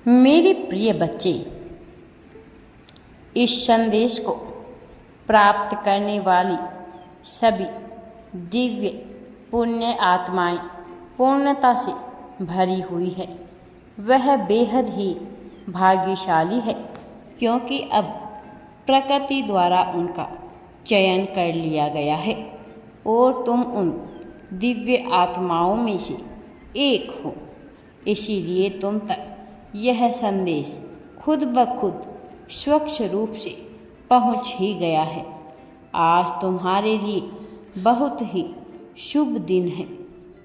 मेरे प्रिय बच्चे, इस संदेश को प्राप्त करने वाली सभी दिव्य पुण्य आत्माएं पूर्णता से भरी हुई है। वह बेहद ही भाग्यशाली है, क्योंकि अब प्रकृति द्वारा उनका चयन कर लिया गया है और तुम उन दिव्य आत्माओं में से एक हो। इसीलिए तुम तक यह संदेश खुद ब खुद स्वच्छ रूप से पहुंच ही गया है। आज तुम्हारे लिए बहुत ही शुभ दिन है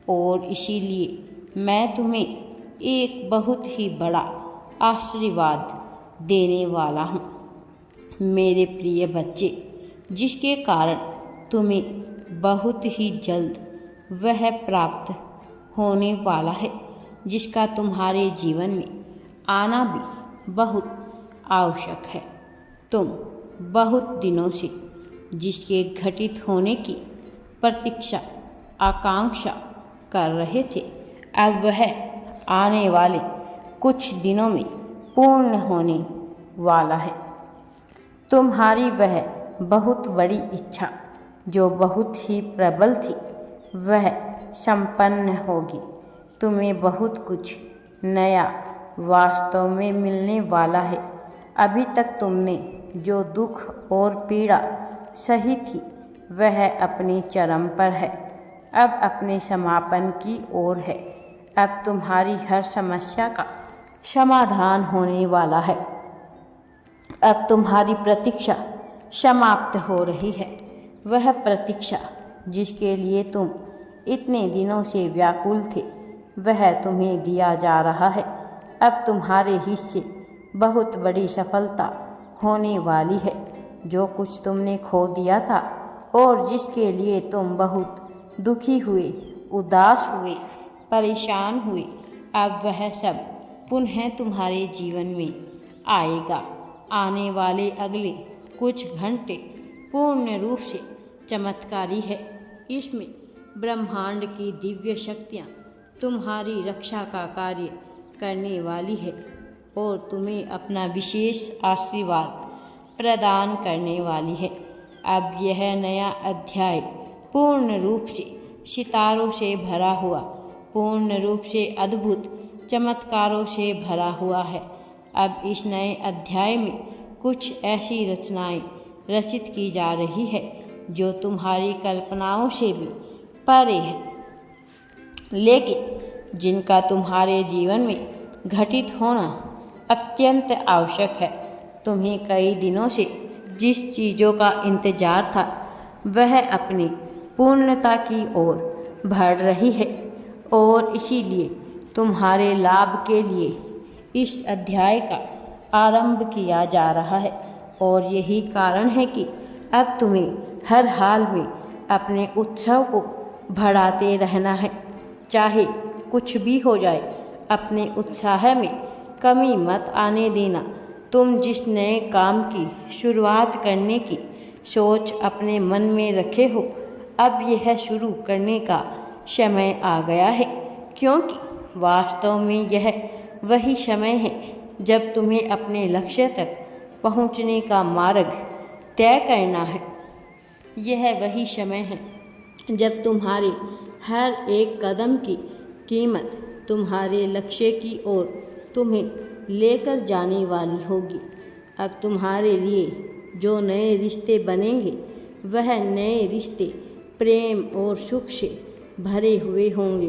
और इसीलिए मैं तुम्हें एक बहुत ही बड़ा आशीर्वाद देने वाला हूँ। मेरे प्रिय बच्चे, जिसके कारण तुम्हें बहुत ही जल्द वह प्राप्त होने वाला है जिसका तुम्हारे जीवन में आना भी बहुत आवश्यक है। तुम बहुत दिनों से जिसके घटित होने की प्रतीक्षा आकांक्षा कर रहे थे, अब वह आने वाले कुछ दिनों में पूर्ण होने वाला है। तुम्हारी वह बहुत बड़ी इच्छा जो बहुत ही प्रबल थी, वह संपन्न होगी। तुम्हें बहुत कुछ नया वास्तव में मिलने वाला है। अभी तक तुमने जो दुख और पीड़ा सही थी, वह अपने चरम पर है, अब अपने समापन की ओर है। अब तुम्हारी हर समस्या का समाधान होने वाला है। अब तुम्हारी प्रतीक्षा समाप्त हो रही है। वह प्रतीक्षा जिसके लिए तुम इतने दिनों से व्याकुल थे, वह तुम्हें दिया जा रहा है। अब तुम्हारे हिस्से बहुत बड़ी सफलता होने वाली है। जो कुछ तुमने खो दिया था और जिसके लिए तुम बहुत दुखी हुए, उदास हुए, परेशान हुए, अब वह सब पुनः तुम्हारे जीवन में आएगा। आने वाले अगले कुछ घंटे पूर्ण रूप से चमत्कारी है। इसमें ब्रह्मांड की दिव्य शक्तियाँ तुम्हारी रक्षा का कार्य करने वाली है और तुम्हें अपना विशेष आशीर्वाद प्रदान करने वाली है। अब यह नया अध्याय पूर्ण रूप से सितारों से भरा हुआ, पूर्ण रूप से अद्भुत चमत्कारों से भरा हुआ है। अब इस नए अध्याय में कुछ ऐसी रचनाएं रचित की जा रही है जो तुम्हारी कल्पनाओं से भी परे है, लेकिन जिनका तुम्हारे जीवन में घटित होना अत्यंत आवश्यक है। तुम्हें कई दिनों से जिस चीज़ों का इंतजार था, वह अपनी पूर्णता की ओर बढ़ रही है और इसीलिए तुम्हारे लाभ के लिए इस अध्याय का आरंभ किया जा रहा है। और यही कारण है कि अब तुम्हें हर हाल में अपने उत्सव को बढ़ाते रहना है। चाहे कुछ भी हो जाए, अपने उत्साह में कमी मत आने देना। तुम जिस नए काम की शुरुआत करने की सोच अपने मन में रखे हो, अब यह शुरू करने का समय आ गया है, क्योंकि वास्तव में यह वही समय है जब तुम्हें अपने लक्ष्य तक पहुंचने का मार्ग तय करना है। यह वही समय है जब तुम्हारे हर एक कदम की कीमत तुम्हारे लक्ष्य की ओर तुम्हें लेकर जाने वाली होगी। अब तुम्हारे लिए जो नए रिश्ते बनेंगे, वह नए रिश्ते प्रेम और सुख से भरे हुए होंगे।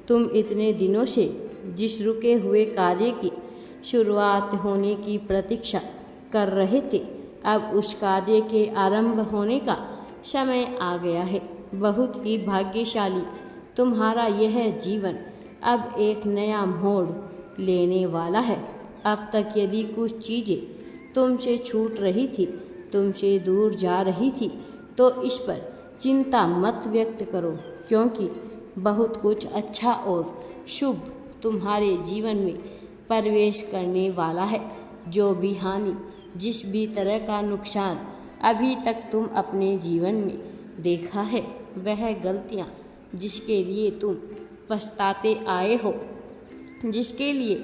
तुम इतने दिनों से जिस रुके हुए कार्य की शुरुआत होने की प्रतीक्षा कर रहे थे, अब उस कार्य के आरंभ होने का समय आ गया है। बहुत ही भाग्यशाली तुम्हारा यह जीवन अब एक नया मोड़ लेने वाला है। अब तक यदि कुछ चीज़ें तुमसे छूट रही थी, तुमसे दूर जा रही थी, तो इस पर चिंता मत व्यक्त करो, क्योंकि बहुत कुछ अच्छा और शुभ तुम्हारे जीवन में प्रवेश करने वाला है। जो भी हानि, जिस भी तरह का नुकसान अभी तक तुम अपने जीवन में देखा है, वह गलतियाँ जिसके लिए तुम पछताते आए हो, जिसके लिए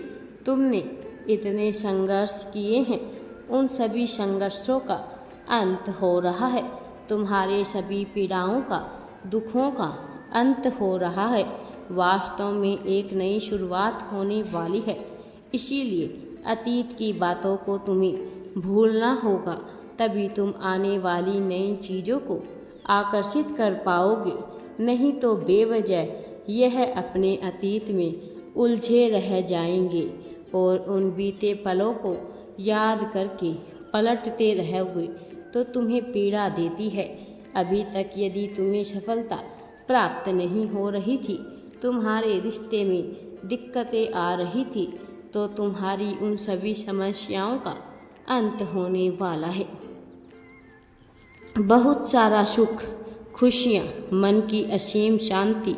तुमने इतने संघर्ष किए हैं, उन सभी संघर्षों का अंत हो रहा है। तुम्हारे सभी पीड़ाओं का, दुखों का अंत हो रहा है। वास्तव में एक नई शुरुआत होने वाली है। इसीलिए अतीत की बातों को तुम्हें भूलना होगा, तभी तुम आने वाली नई चीज़ों को आकर्षित कर पाओगे। नहीं तो बेवजह यह अपने अतीत में उलझे रह जाएंगे और उन बीते पलों को याद करके पलटते रहोगे तो तुम्हें पीड़ा देती है। अभी तक यदि तुम्हें सफलता प्राप्त नहीं हो रही थी, तुम्हारे रिश्ते में दिक्कतें आ रही थी, तो तुम्हारी उन सभी समस्याओं का अंत होने वाला है। बहुत सारा सुख, खुशियाँ, मन की असीम शांति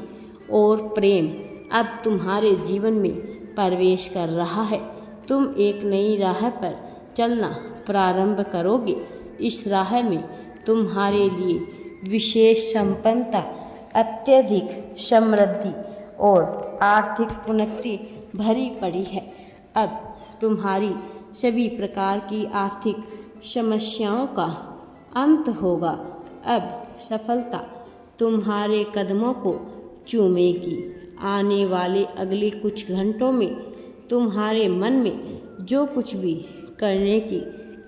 और प्रेम अब तुम्हारे जीवन में प्रवेश कर रहा है। तुम एक नई राह पर चलना प्रारंभ करोगे। इस राह में तुम्हारे लिए विशेष संपन्नता, अत्यधिक समृद्धि और आर्थिक उन्नति भरी पड़ी है। अब तुम्हारी सभी प्रकार की आर्थिक समस्याओं का अंत होगा। अब सफलता तुम्हारे कदमों को चूमेगी। आने वाले अगले कुछ घंटों में तुम्हारे मन में जो कुछ भी करने की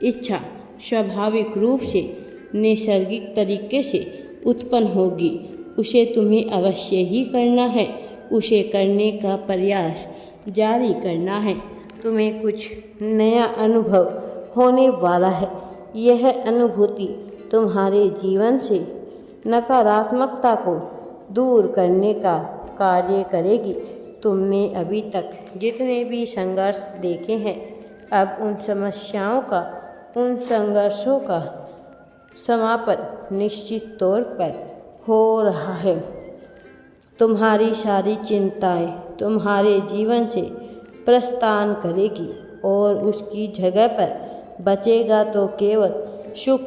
इच्छा स्वाभाविक रूप से नैसर्गिक तरीके से उत्पन्न होगी, उसे तुम्हें अवश्य ही करना है। उसे करने का प्रयास जारी करना है। तुम्हें कुछ नया अनुभव होने वाला है। यह अनुभूति तुम्हारे जीवन से नकारात्मकता को दूर करने का कार्य करेगी। तुमने अभी तक जितने भी संघर्ष देखे हैं, अब उन समस्याओं का, उन संघर्षों का समापन निश्चित तौर पर हो रहा है। तुम्हारी सारी चिंताएं तुम्हारे जीवन से प्रस्थान करेगी और उसकी जगह पर बचेगा तो केवल सुख,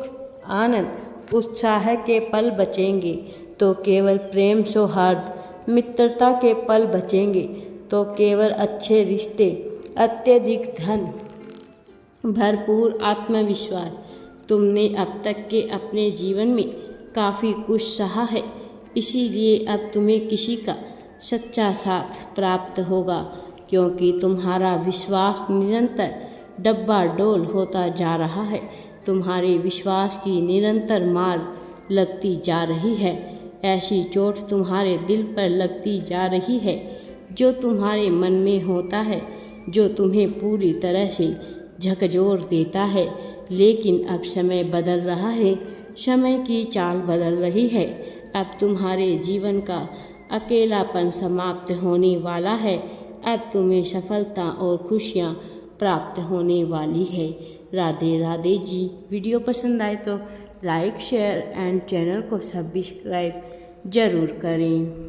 आनंद, उत्साह के पल बचेंगे, तो केवल प्रेम, सौहार्द, मित्रता के पल बचेंगे, तो केवल अच्छे रिश्ते, अत्यधिक धन, भरपूर आत्मविश्वास। तुमने अब तक के अपने जीवन में काफ़ी कुछ सहा है, इसीलिए अब तुम्हें किसी का सच्चा साथ प्राप्त होगा, क्योंकि तुम्हारा विश्वास निरंतर डब्बाडोल होता जा रहा है। तुम्हारे विश्वास की निरंतर मार लगती जा रही है। ऐसी चोट तुम्हारे दिल पर लगती जा रही है जो तुम्हारे मन में होता है, जो तुम्हें पूरी तरह से झकझोर देता है। लेकिन अब समय बदल रहा है, समय की चाल बदल रही है। अब तुम्हारे जीवन का अकेलापन समाप्त होने वाला है। अब तुम्हें सफलता और खुशियाँ प्राप्त होने वाली है। राधे राधे जी। वीडियो पसंद आए तो लाइक, शेयर एंड चैनल को सब्सक्राइब ज़रूर करें।